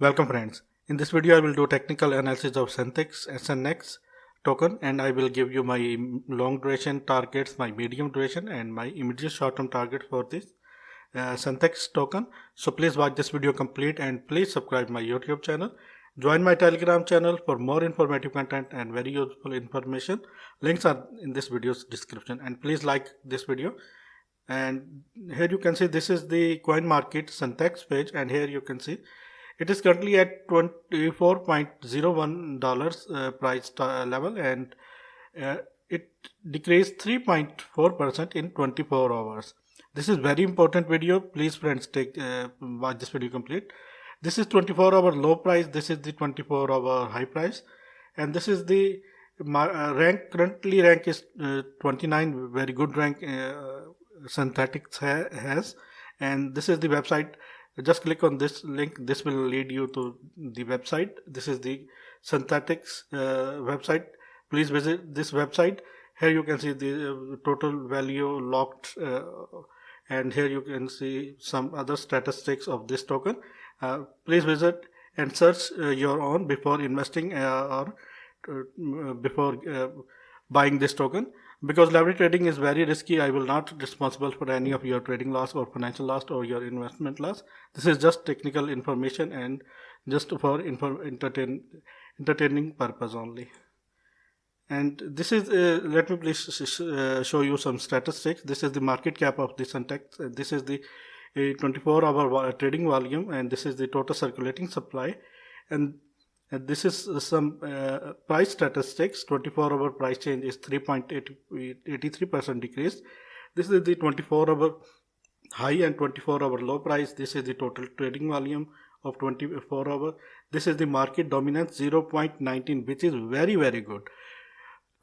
Welcome friends. In this video I will do technical analysis of Syntex SNX token and I will give you my long duration targets, my medium duration and my immediate short term target for this Syntex token. So please watch this video complete and please subscribe my YouTube channel. Join my Telegram channel for more informative content and very useful information. Links are in this video's description and please like this video. And here you can see this is the coin market Syntex page and here you can see it is currently at $24.01 price level and it decreased 3.4% in 24 hours. This is very important video. Please friends watch this video complete. This is 24-hour low price. This is the 24-hour high price, and this is the rank. Currently rank is 29. Very good rank Synthetics has, and this is the website. Just click on this link. This will lead you to the website. This is the Synthetics website. Please visit this website. Here you can see the total value locked and here you can see some other statistics of this token. Please visit and search your own before investing or before buying this token. Because leverage trading is very risky, I will not be responsible for any of your trading loss or financial loss or your investment loss. This is just technical information and just for entertaining purpose only. And this is, let me please show you some statistics. This is the market cap of the Syntex. This is the 24-hour trading volume and this is the total circulating supply. And this is some price statistics. 24-hour price change is 3.83% decrease. This is the 24-hour high and 24-hour low price. This is the total trading volume of 24-hour. This is the market dominance 0.19, which is very, very good.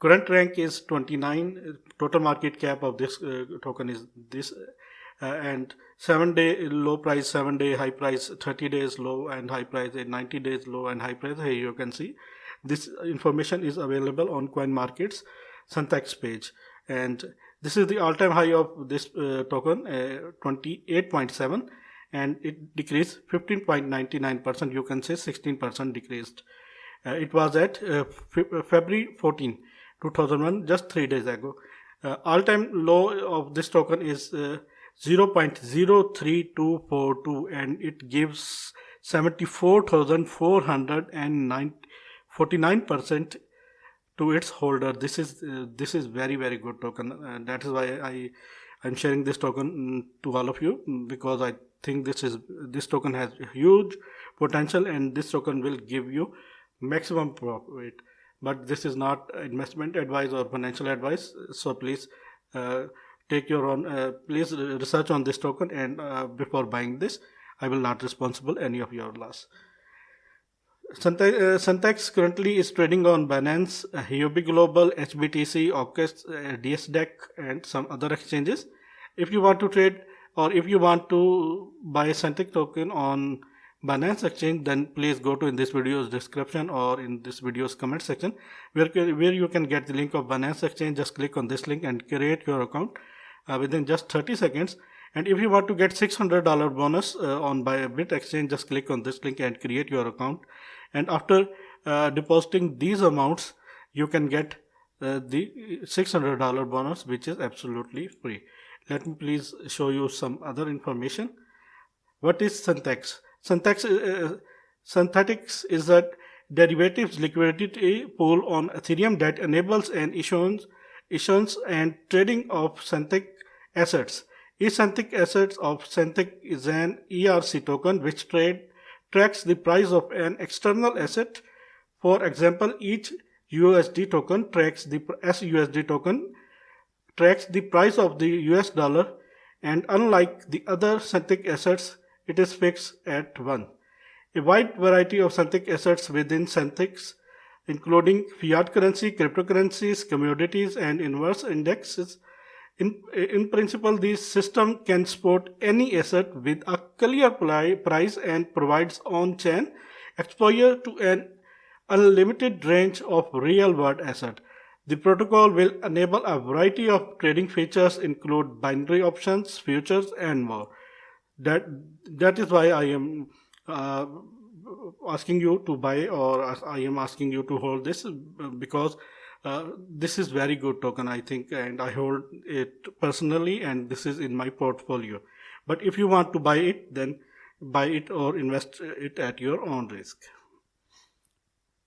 Current rank is 29. Total market cap of this token is this. And 7-day low price, 7-day high price, 30 days low and high price, 90 days low and high price. Here you can see this information is available on Coin Markets Syntex page, and this is the all-time high of this token 28.7 and it decreased 15.99%. you can say 16% decreased. It was at February 14, 2001, just 3 days ago. All-time low of this token is 0.03242 and it gives 74,449% to its holder. This is very, very good token. That is why I'm sharing this token to all of you, because I think this token has huge potential and this token will give you maximum profit. But this is not investment advice or financial advice, so please take your own, please research on this token and before buying this. I will not responsible any of your loss. Syntex currently is trading on Binance, Huobi Global, HBTC, OKX, DSDEC and some other exchanges. If you want to trade or if you want to buy Syntex token on Binance exchange, then please go to in this video's description or in this video's comment section where you can get the link of Binance exchange. Just click on this link and create your account within just 30 seconds. And if you want to get $600 bonus on Bybit exchange, just click on this link and create your account. And after depositing these amounts, you can get the $600 bonus, which is absolutely free. Let me please show you some other information. What is Syntex? Synthetics is a derivatives liquidity pool on Ethereum that enables an issuance and trading of synthetic assets. Each synthetic assets of synthetic is an ERC token which tracks the price of an external asset. For example, each USD token tracks the SUSD token tracks the price of the US dollar, and unlike the other synthetic assets, it is fixed at 1. A wide variety of synthetic assets within Syntex, including fiat currency, cryptocurrencies, commodities, and inverse indexes. In principle, this system can support any asset with a clear price and provides on-chain exposure to an unlimited range of real-world assets. The protocol will enable a variety of trading features, include binary options, futures, and more. That is why I am asking you to buy, or I am asking you to hold this because this is very good token, I think, and I hold it personally, and this is in my portfolio. But if you want to buy it, then buy it or invest it at your own risk.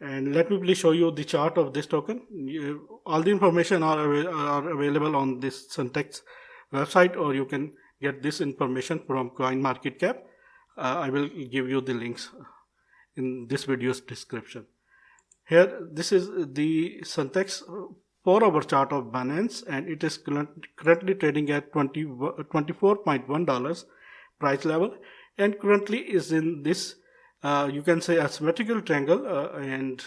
And let me please show you the chart of this token. All the information are available on this Syntex website, or you can get this information from CoinMarketCap. I will give you the links in this video's description. Here, this is the Syntex 4-hour chart of Binance, and it is currently trading at $24.1 price level, and currently is in this you can say asymmetrical triangle, and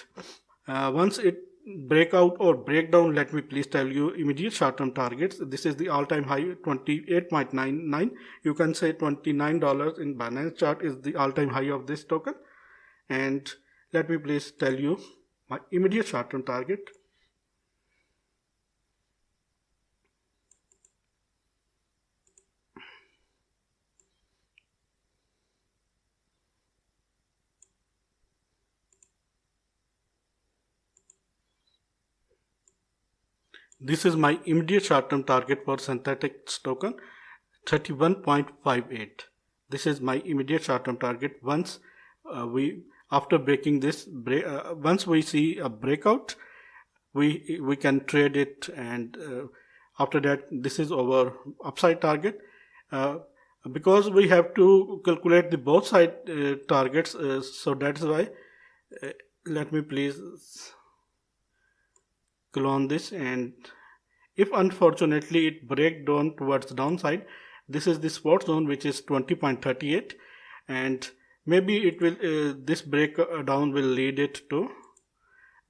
once it break out or break down, let me please tell you immediate short-term targets. This is the all-time high, 28.99. You can say $29 in Binance chart is the all-time high of this token. And let me please tell you my immediate short-term target. This is my immediate short-term target for Synthetic token, 31.58. This is my immediate short-term target. Once after breaking this, once we see a breakout, we can trade it, and after that, this is our upside target. Because we have to calculate the both side targets, so that's why let me please clone this, and if unfortunately it break down towards the downside, this is the support zone, which is 20.38, and maybe it will this break down will lead it to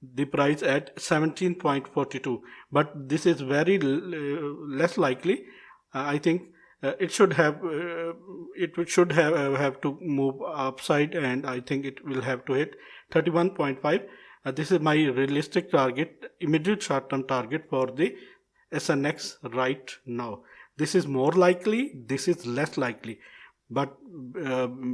the price at 17.42, but this is very less likely. I think it should have have to move upside, and I think it will have to hit 31.5. This is my realistic target, immediate short-term target for the SNX right now. This is more likely, this is less likely, but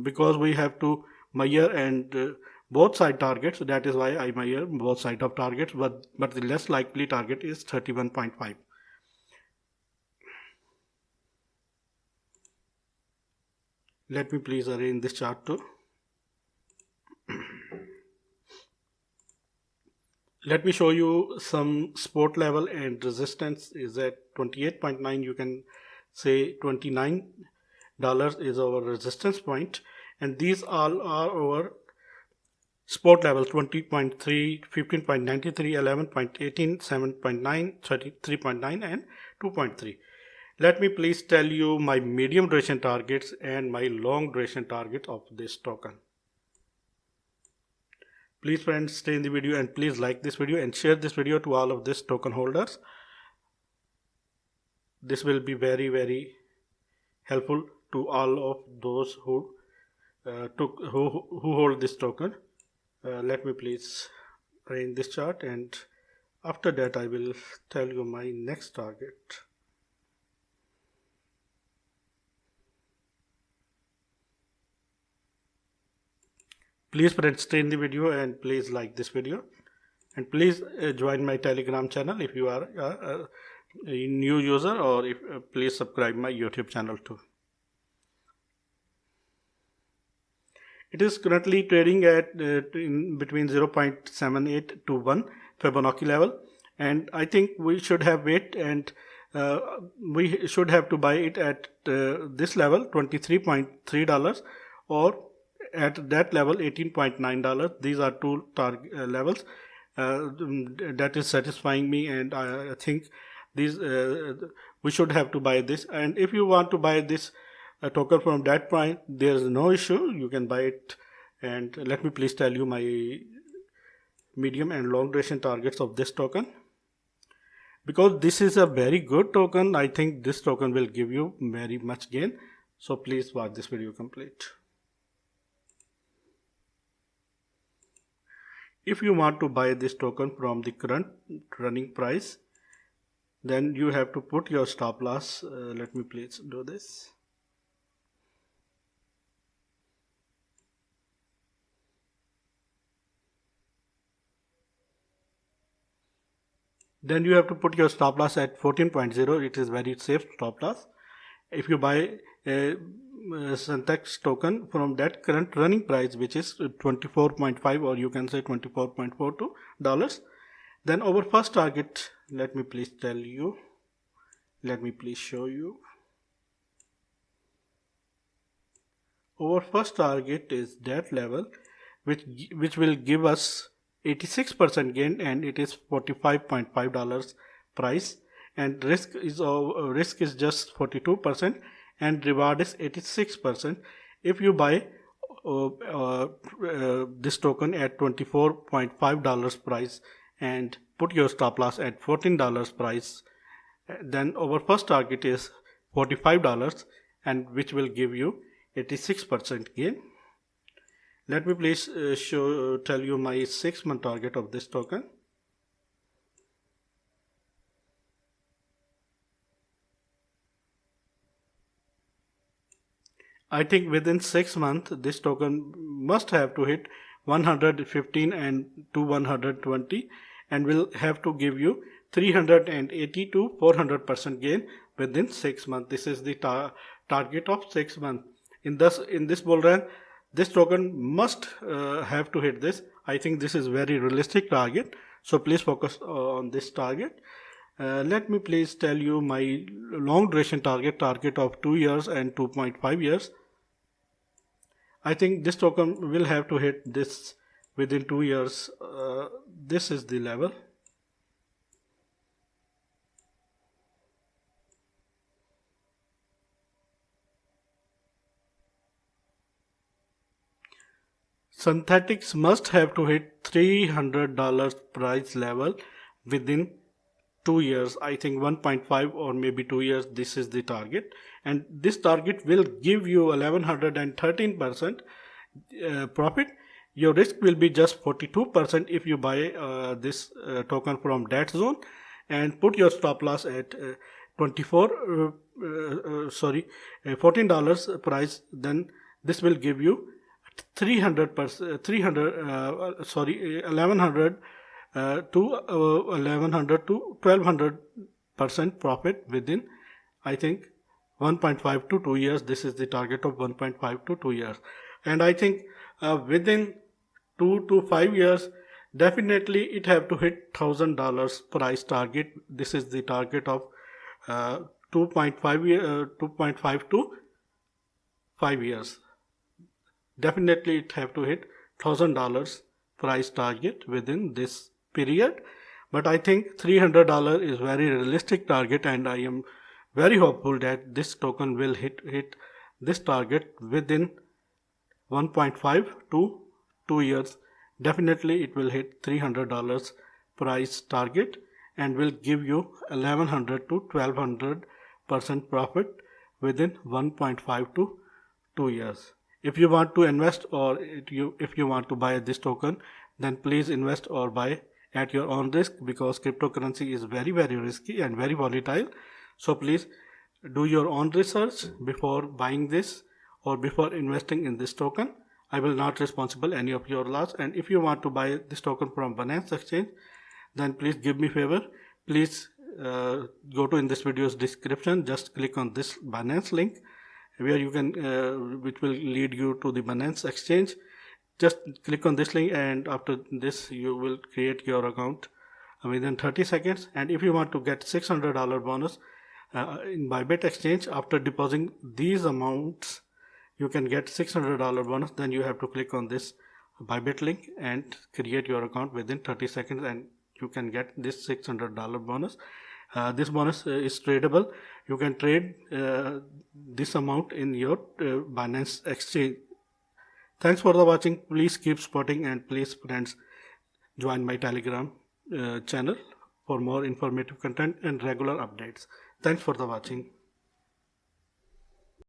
because we have to measure and both side targets, that is why I measure both side of targets, but the less likely target is 31.5. Let me please arrange this chart too. Let me show you some support level, and resistance is at 28.9. You can say $29 is our resistance point, and these all are our support levels: 20.3, 15.93, 11.18, 7.9, 33.9, and 2.3. Let me please tell you my medium duration targets and my long duration target of this token. Please friends, stay in the video, and please like this video and share this video to all of these token holders. This will be very, very helpful to all of those who hold this token. Let me please arrange this chart, and after that I will tell you my next target. Please friends, stay in the video, and please like this video, and please join my Telegram channel if you are a new user, or if please subscribe my YouTube channel too. It is currently trading at in between 0.78 to 1 Fibonacci level, and I think we should have wait, and we should have to buy it at this level, $23.3, or at that level, $18.9. These are two target levels that is satisfying me, and I think these we should have to buy this. And if you want to buy this token from that point, there is no issue, you can buy it. And let me please tell you my medium and long duration targets of this token. Because this is a very good token, I think this token will give you very much gain. So please watch this video complete. If you want to buy this token from the current running price, then you have to put your stop loss. Let me please do this. Then you have to put your stop loss at 14.0. It is very safe stop loss. If you buy a Syntex token from that current running price, which is 24.5, or you can say $24.42, then our first target, let me please show you. Our first target is that level, which will give us 86% gain, and it is $45.5 price, and risk is just 42%, and reward is 86%. If you buy this token at $24.5 price and put your stop loss at $14 price, then our first target is $45, and which will give you 86% gain. Let me please tell you my 6-month target of this token. I think within 6 months this token must have to hit 115 and to 120, and will have to give you 380 to 400% gain within 6 months. This is the target of 6 months. In this bull run, this token must have to hit this. I think this is very realistic target, so please focus on this target. Let me please tell you my long duration target of 2 years and 2.5 years. I think this token will have to hit this within 2 years. This is the level. Synthetics must have to hit $300 price level within 2 years. I think 1.5 or maybe 2 years. This is the target, and this target will give you 1113% profit. Your risk will be just 42% if you buy this token from that zone, and put your stop loss at $14 price. Then this will give you 1100 to 1200% profit within, I think, 1.5 to 2 years. This is the target of 1.5 to 2 years, and I think within 2 to 5 years definitely it have to hit $1000 price target. This is the target of 2.5 to 5 years. Definitely it have to hit $1000 price target within this period, but I think $300 is very realistic target, and I am very hopeful that this token will hit this target within 1.5 to 2 years. Definitely it will hit $300 price target and will give you 1100 to 1200% profit within 1.5 to 2 years. If you want to invest, or if you want to buy this token, then please invest or buy at your own risk, because cryptocurrency is very risky and very volatile. So please do your own research before buying this or before investing in this token. I will not responsible any of your loss. And if you want to buy this token from Binance Exchange, then please give me favor. Please go to in this video's description. Just click on this Binance link, where you can which will lead you to the Binance Exchange. Just click on this link, and after this you will create your account within 30 seconds. And if you want to get $600 bonus in Bybit Exchange, after depositing these amounts you can get $600 bonus. Then you have to click on this Bybit link and create your account within 30 seconds, and you can get this $600 bonus. This bonus is tradable. You can trade this amount in your Binance Exchange. Thanks for the watching. Please keep supporting, and please friends join my Telegram channel for more informative content and regular updates. Thanks for the watching.